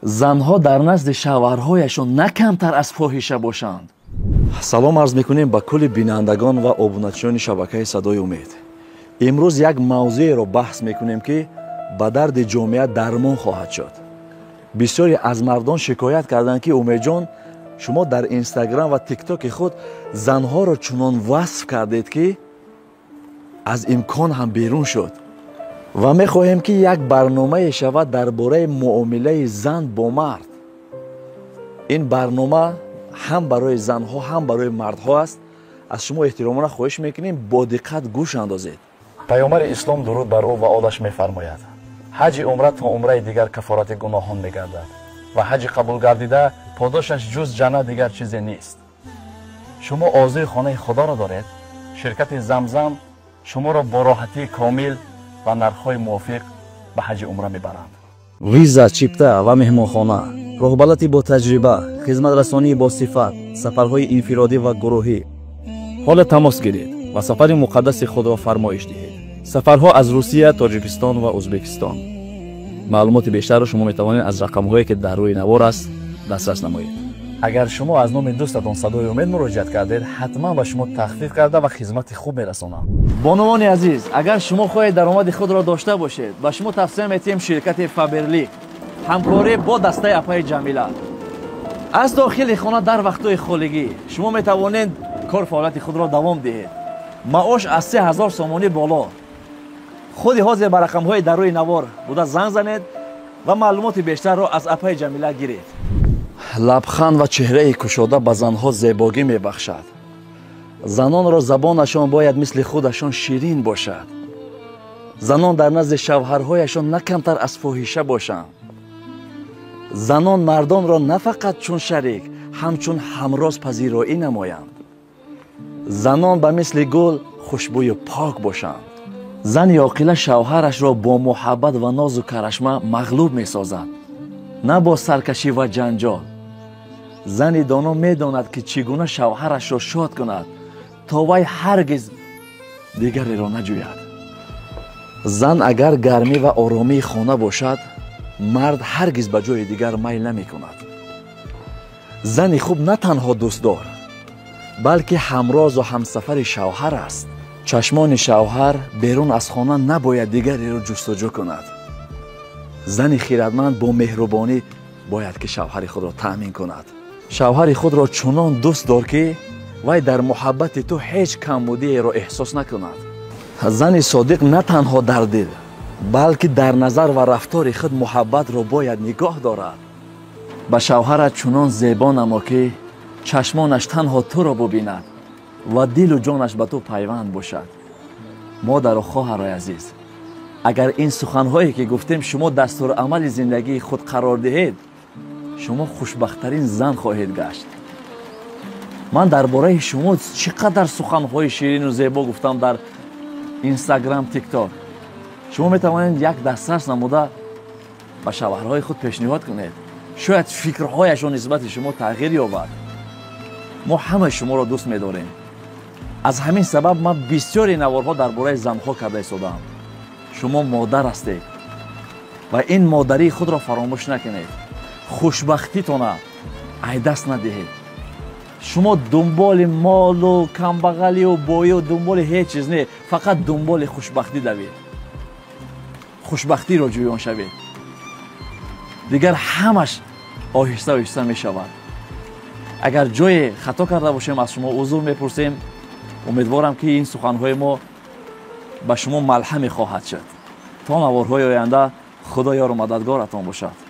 زنها در نزد شوهرهایشان نه کمتر از فاحشه باشند. سلام عرض میکنیم به کل بینندگان و ابوناتچیان شبکه صدای امید. امروز یک موضوع رو بحث میکنیم که به درد جامعه درمان خواهد شد. بسیاری از مردان شکایت کردند که امید جان شما در اینستاگرام و تیک تاک خود زنها را چنان وصف کردید که از امکان هم بیرون شد و میخواهیم که یک برنامه شود درباره معامله زن با مرد. این برنامه هم برای زنها هم برای مردها است. از شما احترامانه خواهش میکنیم با دقت گوش اندازید. پیامبر اسلام درود بر او و آلش میفرماید حج عمره تا عمره دیگر کفارت گناهان میگردد و حج قبول گردیده پاداشش جز جنت دیگر چیزی نیست. شما آرزوی خانه خدا را دارید؟ شرکت زمزم شما را با راحتی کامل و نرخ‌های موافق به حج عمره میبرند. ویزا، چیپتا و مهمانخانه، راهبردی با تجربه، خدمت رسانی با صفت، سفرهای انفرادی و گروهی. حالا تماس گیرید و سفر مقدس خود را فرمایش دهید. سفرها از روسیه، تاجیکستان و ازبکستان. معلومات بیشتر را شما میتوانید از رقم‌هایی که در روی نوار است دسترس نمایید. اگر شما از نام دوستتان صدای امید مراجعت کردید حتما به شما تخفیف کرده و خدمت خوب میرسانم. بانوان عزیز، اگر شما خواهید درآمد خود را داشته باشید با شما توصیه می‌کنیم شرکت فابرلی همکاری با دسته اپای جمیله. از داخل خانه در وقت‌های خالگی شما میتوانید کار فعالیت خود را دوام دهید. معاش از 3000 سومانی بالا. خودی حاضر به رقم‌های در روی نوار بوده زنگ زنید و معلومات بیشتر را از اپای جمیله گیرید. لبخند و چهره کشاده به زنها زیبایی میبخشد. زنان را زبانشان باید مثل خودشان شیرین باشد. زنان در نزد شوهرهایشان نه کمتر از فاحشه باشند. زنان مردان را نه فقط چون شریک همچون همراز پذیرایی نمایند. زنان به مثل گل خوشبوی و پاک باشند. زن عاقله شوهرش را با محبت و ناز و کرشمه مغلوب میسازد، نه با سرکشی و جنجال. زن دانا میداند که چگونه شوهرش را شاد کند تا وی هرگز دیگری را نجوید. زن اگر گرمی و آرامی خانه باشد مرد هرگز به جای دیگر میل نمی کند. زن خوب نه تنها دوستدار بلکه همراز و همسفر شوهر است. چشمان شوهر بیرون از خانه نباید دیگری را جستجو کند. زن خیرتمند با مهربانی باید که شوهر خود را تأمین کند. شوهر خود را چنان دوست دار که وی در محبت تو هیچ کمبودی را احساس نکند. زن صادق نه تنها در دل بلکه در نظر و رفتار خود محبت را باید نگاه دارد. به شوهرت چنان زیبا نما که چشمانش تنها تو را ببیند و دل و جانش به تو پیوند باشد. مادر و خواهرای عزیز، اگر این سخنهایی که گفتیم شما دستور عمل زندگی خود قرار دهید شما خوشبختترین زن خواهید گشت. من درباره شما چقدر سخنهای شیرین و زیبا گفتم در اینستاگرام، تیک تاک. شما میتوانید یک دسترس نموده به شوهرهای خود پیشنهاد کنید. شاید فکرهایشان نسبت شما تغییر یابد. ما همه شما را دوست می‌داریم. از همین سبب من بسیاری نوارها درباره زنها کرده ایستادم. شما مادر هستید و این مادری خود را فراموش نکنید. خوشبختیتون ای دست ندهید. شما دنبال مال و کمبغلی و بویی و دنبال هیچ چیز نه، فقط دنبال خوشبختی دوید. خوشبختی را جویان شوید. دیگر همش آهسته آهسته می شود. اگر جای خطا کرده باشیم از شما عذر میپرسیم. امیدوارم که این سخنهای ما به شما ملهم خواهد شد. تا نوارهای آینده خدا یار و مددگارتان باشد.